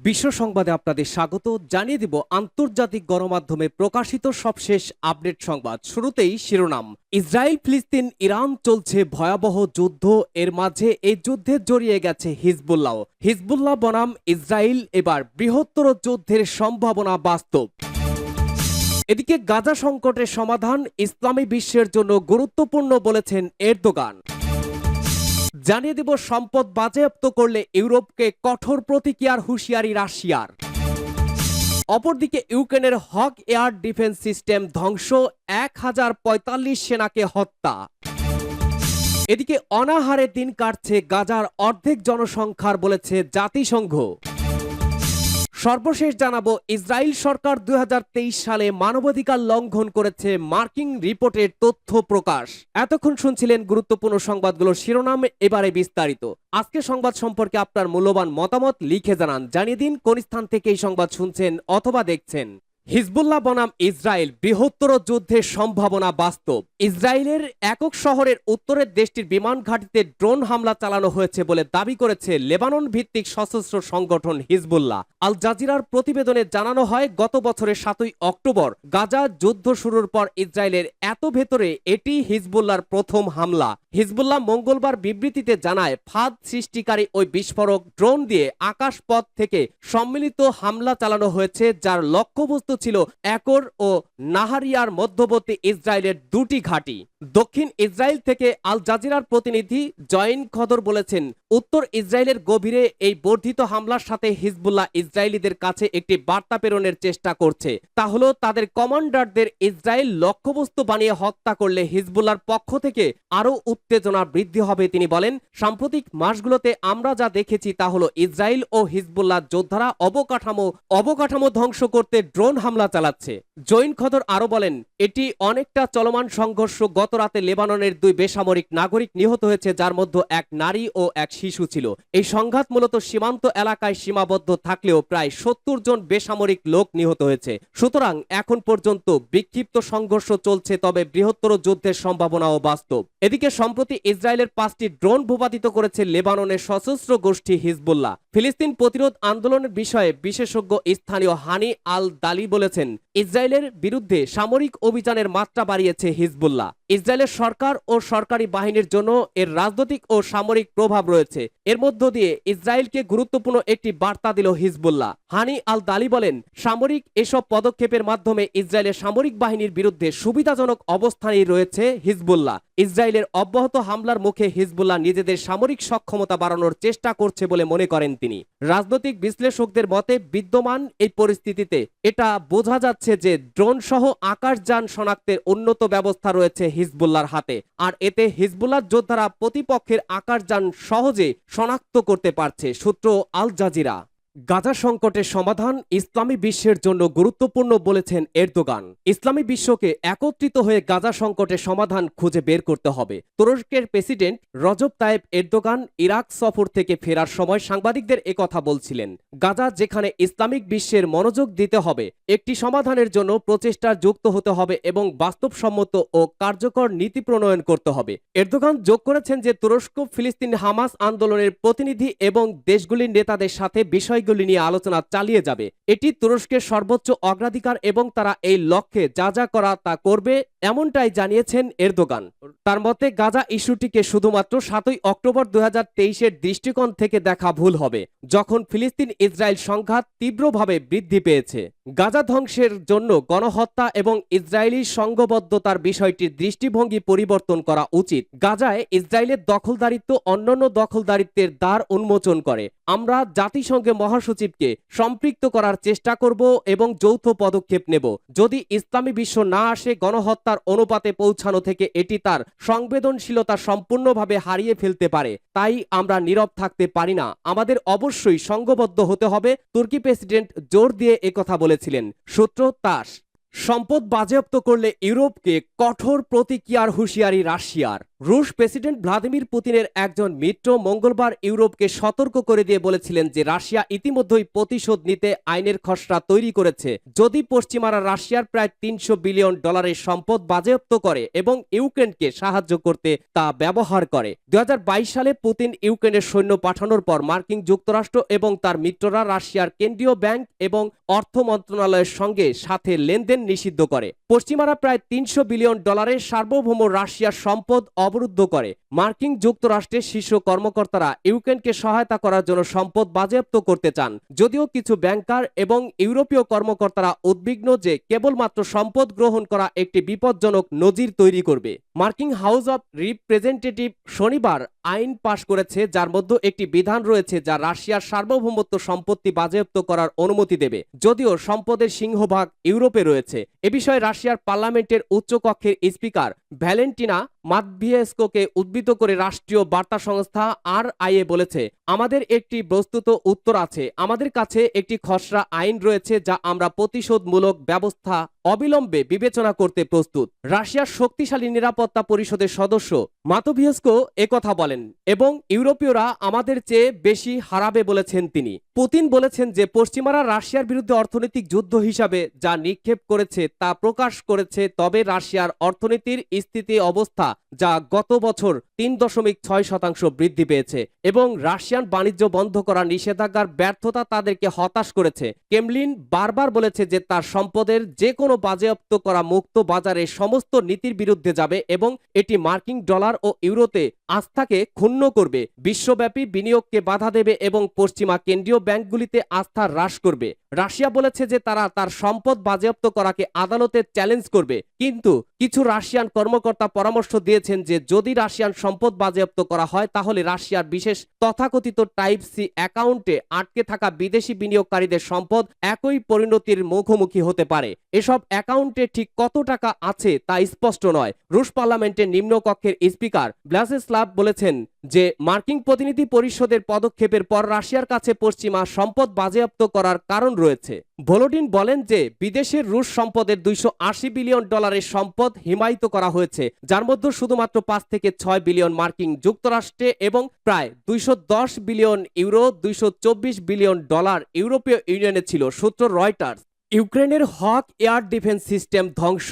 বিশ্ব সংবাদে আপনাদের স্বাগত। জানিয়ে দিব আন্তর্জাতিক গণমাধ্যমে প্রকাশিত সবশেষ আপডেট সংবাদ। শুরুতেই শিরোনাম। ইসরায়েল ফিলিস্তিন ইরান চলছে ভয়াবহ যুদ্ধ। এর মাঝে এই যুদ্ধে জড়িয়ে গেছে হিজবুল্লাহ। হিজবুল্লাহ বনাম ইসরায়েল এবার বৃহত্তর যুদ্ধের সম্ভাবনা বাস্তব। এদিকে গাজা সংকটের সমাধান ইসলামী বিশ্বের জন্য গুরুত্বপূর্ণ বলেছেন এরদোগান। জানিয়ে দেব সম্পদ বাজেয়াপ্ত করলে ইউরোপকে কঠোর প্রতিক্রিয়ার হুঁশিয়ারি রাশিয়ার। অপরদিকে ইউক্রেনের হক এয়ার ডিফেন্স সিস্টেম ধ্বংস, 1045 সেনাকে হত্যা। এদিকে অনাহারে দিন কাটছে গাজার অর্ধেক জনসংখ্যার বলেছে জাতিসংঘ। সর্বশেষ জানাবো ইসরায়েল সরকার 2023 সালে মানবাধিকার লঙ্ঘন করেছে, মার্কিন রিপোর্টের তথ্য প্রকাশ। এতক্ষণ শুনছিলেন গুরুত্বপূর্ণ সংবাদগুলোর শিরোনাম, এবারে বিস্তারিত। আজকে সংবাদ সম্পর্কে আপনার মূল্যবান মতামত লিখে জানান। জানিয়ে দিন কোন স্থান থেকে এই সংবাদ শুনছেন অথবা দেখছেন। হিজবুল্লাহ বনাম ইসরায়েল বৃহত্তর যুদ্ধের সম্ভাবনা বাস্তব। ইসরায়েলের একক শহরের উত্তরের দেশটির বিমান ঘাঁটিতে ড্রোন হামলা চালানো হয়েছে বলে দাবি করেছে লেবানন ভিত্তিক সশস্ত্র সংগঠন হিজবুল্লাহ। আল জাজিরার প্রতিবেদনে জানানো হয়, গত বছরের 7ই অক্টোবর গাজা যুদ্ধ শুরুর পর ইসরায়েলের এত ভেতরে এটি হিজবুল্লাহর প্রথম হামলা। হিজবুল্লাহ মঙ্গলবার বিবৃতিতে জানায়, ফাঁদ সৃষ্টিকারী ওই বিস্ফোরক ড্রোন দিয়ে আকাশপথ থেকে সম্মিলিত হামলা চালানো হয়েছে, যার লক্ষ্যবস্তু ছিল একর ও নাহারিয়ার মধ্যবর্তী ইসরায়েলের দুটি ঘাঁটি। দক্ষিণ ইসরায়েল থেকে আল জাজিরার প্রতিনিধি জয়েন খদর বলেছেন, উত্তর ইসরায়েলের গভীরে এই বর্ধিত হামলার সাথে হিজবুল্লাহ ইসরায়েলিদের কাছে একটি বার্তা প্রেরণের চেষ্টা করছে। তা হলো, তাদের কমান্ডারদের ইসরায়েল লক্ষ্যবস্তু বানিয়ে হত্যা করলে হিজবুল্লাহর পক্ষ থেকে আরও উত্তেজনা বৃদ্ধি হবে। তিনি বলেন, সাম্প্রতিক মাসগুলোতে আমরা যা দেখেছি তা হলো ইসরায়েল ও হিজবুল্লাহ যোদ্ধারা অবকাঠামো ধ্বংস করতে ড্রোন হামলা চালাচ্ছে। জৈন খদর আরো বলেন, এটি অনেকটা চলমান সংঘর্ষ। গত রাতে লেবাননের 2 বেসামরিক নাগরিক নিহত হয়েছে, যার মধ্যে এক নারী ও এক শিশু ছিল। এই সংঘাত মূলত সীমান্ত এলাকায় সীমাবদ্ধ থাকলেও প্রায় 70 জন বেসামরিক লোক নিহত হয়েছে। সুতরাং এখন পর্যন্ত বিক্ষিপ্ত সংঘর্ষ চলছে, তবে বৃহত্তর যুদ্ধের সম্ভাবনাও বাস্তব। এদিকে সম্প্রতি ইসরায়েলের 5টি ড্রোন ভূপাতিত করেছে লেবাননের সশস্ত্র গোষ্ঠী হিজবুল্লাহ। ফিলিস্তিন প্রতিরোধ আন্দোলনের বিষয়ে বিশেষজ্ঞ স্থানীয় হানি আল দালি বলেছেন, ইসরায়েলের বিরুদ্ধে সামরিক অভিযানের মাত্রা বাড়িয়েছে হিজবুল্লাহ। ইসরায়েলের সরকার ও সরকারি বাহিনীর জন্য এর রাজনৈতিক ও সামরিক প্রভাব রয়েছে। এর মধ্য দিয়ে ইসরায়েলকে গুরুত্বপূর্ণ একটি বার্তা দিল হিজবুল্লাহ। হানি আল দালি বলেন, সামরিক এসব পদক্ষেপের মাধ্যমে ইসরায়েলের সামরিক বাহিনীর বিরুদ্ধে সুবিধাজনক অবস্থানেই রয়েছে হিজবুল্লাহ। ইসরায়েলের অব্যাহত হামলার মুখে হিজবুল্লাহ নিজেদের সামরিক সক্ষমতা বাড়ানোর চেষ্টা করছে বলে মনে করেন তিনি। রাজনৈতিক বিশ্লেষকদের মতে, বিদ্যমান এই পরিস্থিতিতে এটা বোঝা যাচ্ছে যে ড্রোন সহ আকাশযান শনাক্তের উন্নত ব্যবস্থা রয়েছে হিজবুল্লাহর হাতে, আর এতে হিজবুল্লাহ যোদ্ধারা প্রতিপক্ষের আকাশযান সহজে শনাক্ত করতে পারছে। সূত্র আল জাজিরা। গাজা সংকটের সমাধান ইসলামী বিশ্বের জন্য গুরুত্বপূর্ণ বলেছেন এরদোগান। ইসলামী বিশ্বকে একত্রিত হয়ে গাজা সংকটের সমাধান খুঁজে বের করতে হবে। তুরস্কের প্রেসিডেন্ট রজব তাইব এরদোগান ইরাক সফর থেকে ফেরার সময় সাংবাদিকদের একথা বলছিলেন। গাজা যেখানে ইসলামিক বিশ্বের মনোযোগ দিতে হবে, একটি সমাধানের জন্য প্রচেষ্টা যুক্ত হতে হবে এবং বাস্তবসম্মত ও কার্যকর নীতি প্রণয়ন করতে হবে। এরদোগান যোগ করেছেন যে তুরস্ক ফিলিস্তিন হামাস আন্দোলনের প্রতিনিধি এবং দেশগুলির নেতাদের সাথে বিষয় নিয়ে আলোচনা চালিয়ে যাবে। এটি তুরস্কের সর্বোচ্চ অগ্রাধিকার এবং তারা এই লক্ষ্যে যা যা করা তা করবে, এমনটাই জানিয়েছেন এরদোগান। তার মতে, গাজা ইস্যুটিকে শুধুমাত্র 7ই অক্টোবর 2023-এর দৃষ্টিকোণ থেকে দেখা ভুল হবে, যখন ফিলিস্তিন ইসরায়েল সংঘাত তীব্রভাবে বৃদ্ধি পেয়েছে। গাজা ধ্বংসের জন্য গণহত্যা এবং ইসরায়েলি সংঘবদ্ধতার বিষয়টির দৃষ্টিভঙ্গি পরিবর্তন করা উচিত। গাজায় ইসরায়েলের দখলদারিত্ব অন্যান্য দখলদারিত্বের দ্বার উন্মোচন করে। আমরা জাতিসংঘে মহাসচিবকে সম্পৃক্ত করার চেষ্টা করব এবং যৌথ পদক্ষেপ নেব। যদি ইসলামী বিশ্ব না আসে, গণহত্যার অনুপাতে পৌঁছানো থেকে এটি তার সংবেদনশীলতা সম্পূর্ণভাবে হারিয়ে ফেলতে পারে। তাই আমরা নীরব থাকতে পারি না, আমাদের অবশ্যই সংঘবদ্ধ হতে হবে। তুর্কি প্রেসিডেন্ট জোর দিয়ে একথা বলেছিলেন। সূত্র তাস। সম্পদ বাজেয়াপ্ত করলে ইউরোপকে কঠোর প্রতিক্রিয়ার হুঁশিয়ারি রাশিয়ার। রুশ প্রেসিডেন্ট ভ্লাদিমির পুতিনের একজন মিত্র মঙ্গলবার ইউরোপকে সতর্ক করে দিয়ে বলেছিলেন যে রাশিয়া ইতিমধ্যেই প্রতিশোধ নিতে আইনের খসড়া তৈরি করেছে যদি পশ্চিমারা রাশিয়ার প্রায় $300 বিলিয়ন সম্পদ বাজেয়াপ্ত করে এবং ইউক্রেনকে সাহায্য করতে তা ব্যবহার করে। 2022 সালে পুতিন ইউক্রেনের সৈন্য পাঠানোর পর মার্কিন যুক্তরাষ্ট্র এবং তার মিত্ররা রাশিয়ার কেন্দ্রীয় ব্যাংক এবং অর্থ মন্ত্রণালয়ের সঙ্গে সাথে লেনদেন নিষিদ্ধ করে। পশ্চিমারা প্রায় $300 বিলিয়ন সার্বভৌম রাশিয়ার সম্পদ অবরুদ্ধ করে। মার্কিন যুক্তরাষ্ট্রের শীর্ষ কর্মকর্তারা ইউক্রেনকে সহায়তা করার জন্য সম্পদ বাজেয়াপ্ত করতে চান, যদিও কিছু ব্যাংকার এবং ইউরোপীয় কর্মকর্তারা উদ্বিগ্ন যে কেবলমাত্র সম্পদ গ্রহণ করা একটি বিপজ্জনক নজির তৈরি করবে। মার্কিন হাউস অব রিপ্রেজেন্টেটিভ শনিবার আইন পাশ করেছে যার মধ্যে একটি বিধান রয়েছে যা রাশিয়ার সার্বভৌমত্ব সম্পত্তি বাজেয়াপ্ত করার অনুমতি দেবে, যদিও সম্পদের সিংহভাগ ইউরোপে রয়েছে। এ বিষয়ে রাশিয়ার পার্লামেন্টের উচ্চকক্ষের স্পিকার ভ্যালেন্টিনা মাতভিয়েস্কোকে উদ্ধৃত করে রাষ্ট্রীয় বার্তা সংস্থা RIA বলেছে, আমাদের একটি বস্তুত উত্তর আছে, আমাদের কাছে একটি খসড়া আইন রয়েছে যা আমরা প্রতিশোধমূলক ব্যবস্থা অবিলম্বে বিবেচনা করতে প্রস্তুত। রাশিয়ার শক্তিশালী নিরাপত্তা পরিষদের সদস্য মাতভিয়েস্কো একথা বলেন এবং ইউরোপীয়রা আমাদের চেয়ে বেশি হারাবে বলেছেন তিনি। পুতিন বলেছেন যে পশ্চিমারা রাশিয়ার বিরুদ্ধে অর্থনৈতিক যুদ্ধ হিসাবে যা নিক্ষেপ করেছে তা প্রকাশ করেছে, তবে রাশিয়ার অর্থনীতির স্থিতি অবস্থা যা গত বছর 3.6% বৃদ্ধি পেয়েছে এবং রাশিয়ান বাণিজ্য বন্ধ করা নিষেধাজ্ঞার ব্যর্থতা তাদেরকে হতাশ করেছে। ক্রেমলিন বারবার বলেছে যে তার সম্পদের যে কোনো বাজেয়াপ্ত করা মুক্ত বাজারে সমস্ত নীতির বিরুদ্ধে যাবে এবং এটি মার্কিন ডলার ও ইউরোতে আস্থাকে ক্ষুণ্ণ করবে, বিশ্বব্যাপী বিনিয়োগকে বাধা দেবে এবং পশ্চিমা কেন্দ্রীয় ব্যাংকগুলিতে আস্থা হ্রাস করবে। রাশিয়া বলেছে যে তারা তার সম্পদ বাজেয়াপ্ত করাকে আদালতে চ্যালেঞ্জ করবে, কিন্তু কিছু রাশিয়ান কর্মকর্তা পরামর্শ দিয়েছেন যে যদি রাশিয়ান সম্পদ বাজেয়াপ্ত করা হয় তাহলে রাশিয়ার বিশেষ তথাকথিত টাইপ সি অ্যাকাউন্টে আটকে থাকা বিদেশি বিনিয়োগকারীদের সম্পদ একই পরিণতির মুখোমুখি হতে পারে। এসব অ্যাকাউন্টে ঠিক কত টাকা আছে তা স্পষ্ট নয়। রুশ পার্লামেন্টের নিম্নকক্ষের স্পিকার ভ্লাদিস্লাভ বলেছেন যে মার্কিন প্রতিনিধি পরিষদের পদক্ষেপের পর রাশিয়ার কাছে পশ্চিমা সম্পদ বাজেয়াপ্ত করার কারণ রয়েছে। ভলোডিন বলেন যে বিদেশের রুশ সম্পদের $280 বিলিয়ন সম্পদ হিমায়িত করা হয়েছে, যার মধ্যে শুধুমাত্র 5 থেকে 6 বিলিয়ন মার্কিন যুক্তরাষ্ট্রে এবং প্রায় 210 বিলিয়ন ইউরো, $224 বিলিয়ন ইউরোপীয় ইউনিয়নে ছিল। সূত্র রয়টার্স। ইউক্রেনের হক এয়ার ডিফেন্স সিস্টেম ধ্বংস,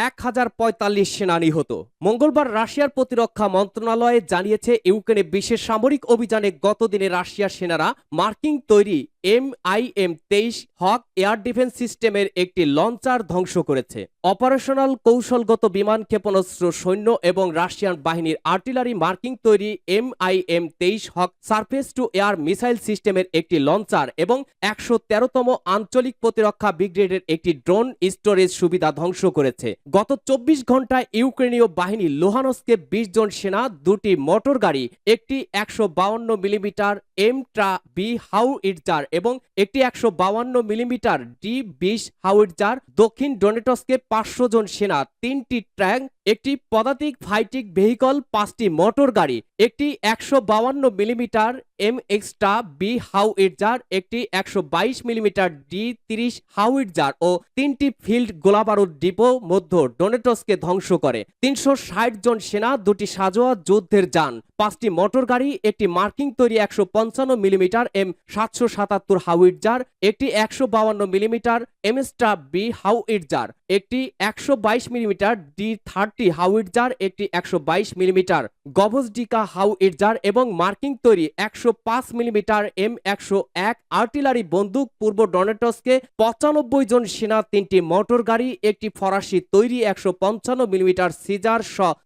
1045 সেনা নিহত। মঙ্গলবার রাশিয়ার প্রতিরক্ষা মন্ত্রণালয় জানিয়েছে ইউক্রেনে বিশেষ সামরিক অভিযানে গতদিনে রাশিয়ার সেনারা মার্কিন তৈরি MIM-23 হক এয়ার ডিফেন্স সিস্টেমের একটি লঞ্চার ধ্বংস করেছে। অপারেশনাল কৌশলগত বিমান ক্ষেপণাস্ত্র সৈন্য এবং রাশিয়ান বাহিনীর আর্টিলারি মার্কিন তৈরি MIM-23 Hawk surface to air missile সিস্টেমের একটি লঞ্চার এবং 113তম আঞ্চলিক প্রতিরক্ষা ব্রিগেডের একটি ড্রোন স্টোরেজ সুবিধা ধ্বংস করেছে। গত 24 ঘন্টায় ইউক্রেনীয় বাহিনী লোহানস্কে 20 জন সেনা, 2টি মোটর গাড়ি, একটি 152 মিলিমিটার M-20 হাউইটজার এবং একটি 152 মিলিমিটার D-20 হাউইটজার, দক্ষিণ ডোনেটস্কে 500 জন সেনা, 3টি ট্যাঙ্ক, একটি পদাতিক ফাইটিং ভেহিকল, 5টি মোটর গাড়ি, একটি 152 মিলিমিটার MX-B হাউইটজার, একটি 122 মিলিমিটার D-30 হাউইটজার ও 3টি ফিল্ড গোলাবারুদ ডিপো মধ্য ডোনেটস্কে ধ্বংস করে। 360 জন সেনা, 2টি সাজোয়া যুদ্ধের যান, 5টি মোটর গাড়ি, একটি মার্কিন তৈরি 155 মিলিমিটার M777 হাউইটজার, একটি 152 মিলিমিটার MX-B হাউইটজার, একটি 122 মিলিমিটার D-30 হাউইটজার, একটি 122 মিলিমিটার গভজডিকা হাউইটজার এবং মার্কিন তৈরি 105 মিলিমিটার M101 আর্টিলারি বন্দুক। পূর্ব ডনেটস্কে 95 জন সেনা, 3টি মোটর গাড়ি, একটি ফরাসি তৈরি 155 মিলিমিটার সিজার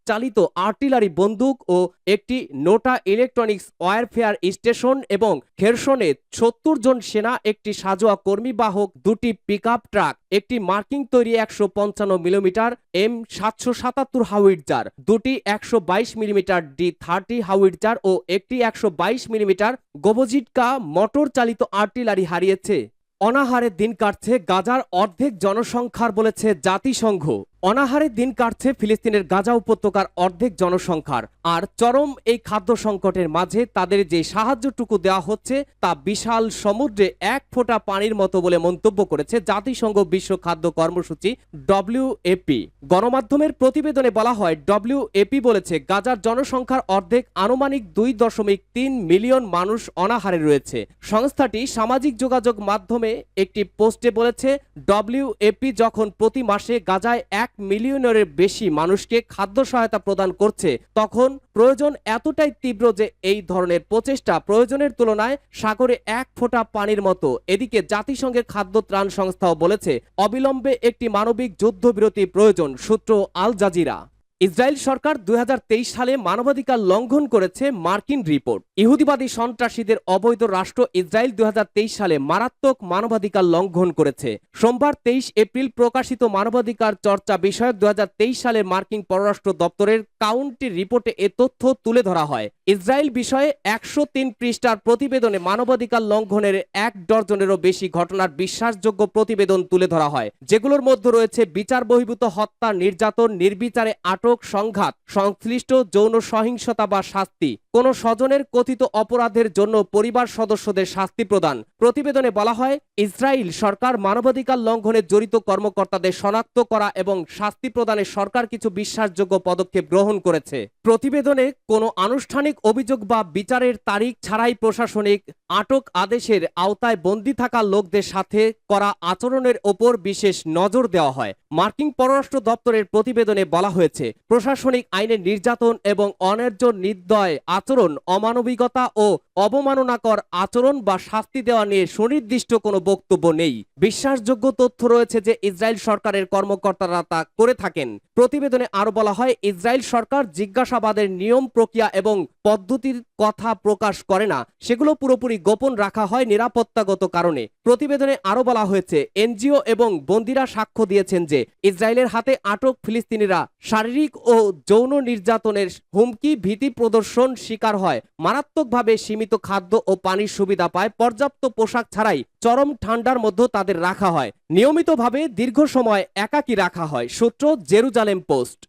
চালিত আর্টিলারি বন্দুক ও একটি নোটা ইলেকট্রনিক্স ওয়ারফেয়ার স্টেশন এবং খেরসনে 70 জন সেনা, একটি সাজোয়া কর্মীবাহক, 2টি পিকআপ ট্রাক, একটি মার্কিন তৈরি 155 মিলিমিটার M777 হাউইটজার, 2টি 122 মিলিমিটার D-30 হাউইটজার ও একটি 122 মিলিমিটার গভজিটকা মোটর চালিত আর্টিলারি হারিয়েছে। অনাহারে দিন কাটছে গাজার অর্ধেক জনসংখ্যার, বলেছে জাতিসংঘ। অনাহারে দিন কাটছে ফিলিস্তিনের গাজা উপত্যকার অর্ধেক জনসংখ্যার। আর চরম এই খাদ্য সংকটের মাঝে তাদের যে সাহায্যটুকু দেওয়া হচ্ছে তা বিশাল সমুদ্রে এক ফোঁটা পানির মতো বলে মন্তব্য করেছে জাতিসংঘ বিশ্ব খাদ্য কর্মসূচি WFP। গণমাধ্যমের প্রতিবেদনে বলা হয়, WFP বলেছে গাজার জনসংখ্যার অর্ধেক আনুমানিক 2.3 মিলিয়ন মানুষ অনাহারে রয়েছে। সংস্থাটি সামাজিক যোগাযোগ মাধ্যমে একটি পোস্টে বলেছে, WFP যখন প্রতি মাসে গাজায় 1 মিলিয়নের বেশি মানুষকে খাদ্য সহায়তা প্রদান করছে, তখন প্রয়োজন এতটাই তীব্র যে এই ধরনের প্রচেষ্টা প্রয়োজনের তুলনায় সাগরে এক ফোঁটা পানির মতো। এদিকে জাতিসংঘের খাদ্য ত্রাণ সংস্থাও বলেছে অবিলম্বে একটি মানবিক যুদ্ধবিরতি প্রয়োজন। সূত্র আল জাজিরা। ইসরায়েল সরকার 2023 সালে মানবাধিকার লঙ্ঘন করেছে মার্কিন রিপোর্ট। ইহুদিবাদী সন্ত্রাসীদের অবৈধ রাষ্ট্র ইসরায়েল 2023 সালে মারাত্মক মানবাধিকার লঙ্ঘন করেছে। সোমবার 23 এপ্রিল প্রকাশিত মানবাধিকার চর্চা বিষয়ক 2023 সালের মার্কিন পররাষ্ট্র দপ্তরের কাউন্টি রিপোর্টে এ তথ্য তুলে ধরা হয়। ইসরায়েল বিষয়ে 103 পৃষ্ঠার প্রতিবেদনে মানবাধিকার লঙ্ঘনের 1 ডজনেরও বেশি ঘটনার বিশ্বাসযোগ্য প্রতিবেদন তুলে ধরা হয়, যেগুলোর মধ্যে রয়েছে বিচার বহির্ভূত হত্যা, নির্যাতন, নির্বিচারে আটক, সংঘাত, সংশ্লিষ্ট যৌন সহিংসতা বা শাস্তি, কোন স্বজনের কথিত অপরাধের জন্য পরিবার সদস্যদের শাস্তি প্রদান। প্রতিবেদনে বলা হয়, ইসরায়েল সরকার মানবাধিকার লঙ্ঘনে জড়িত কর্মকর্তাদের শনাক্ত করা এবং শাস্তি প্রদানে সরকার কিছু বিশ্বাসযোগ্য পদক্ষেপ গ্রহণ করেছে। প্রতিবেদনে কোনো আনুষ্ঠানিক অভিযোগ বা বিচারের তারিখ ছাড়াই প্রশাসনিক আটক আদেশের আওতায় বন্দী থাকা লোকদের সাথে করা আচরণের ওপর বিশেষ নজর দেওয়া হয়। মার্কিন পররাষ্ট্র দপ্তরের প্রতিবেদনে বলা হয়েছে, প্রশাসনিক আইনে নির্যাতন এবং অন্যায্য নির্দয় আচরণ, অমানবিকতা ও অবমাননাকর আচরণ বা শাস্তি দেওয়া নিয়ে সুনির্দিষ্ট কোনো বক্তব্য নেই। বিশ্বাসযোগ্য তথ্য রয়েছে যে ইসরায়েল সরকারের কর্মকর্তারা তা করে থাকেন। প্রতিবেদনে আরো বলা হয়, ইসরায়েল সরকার জিজ্ঞাসাবাদের নিয়ম, প্রক্রিয়া এবং পদ্ধতির কথা প্রকাশ করে না, সেগুলো পুরোপুরি গোপন রাখা হয় নিরাপত্তাগত কারণে। প্রতিবেদনে আরো বলা হয়েছে, এনজিও এবং বন্দীরা সাক্ষ্য দিয়েছেন যে ইসরায়েলের হাতে আটক ফিলিস্তিনিরা শারীরিক ও যৌন নির্যাতনের হুমকি, ভীতি প্রদর্শন শিকার হয়, মারাত্মকভাবে সীমিত খাদ্য ও পানির সুবিধা পায়, পর্যাপ্ত পোশাক ছাড়াই চরম ঠান্ডার মধ্যে তাদের রাখা হয়, নিয়মিতভাবে দীর্ঘ সময় একাকী রাখা হয়। সূত্র জেরুজালেম পোস্ট।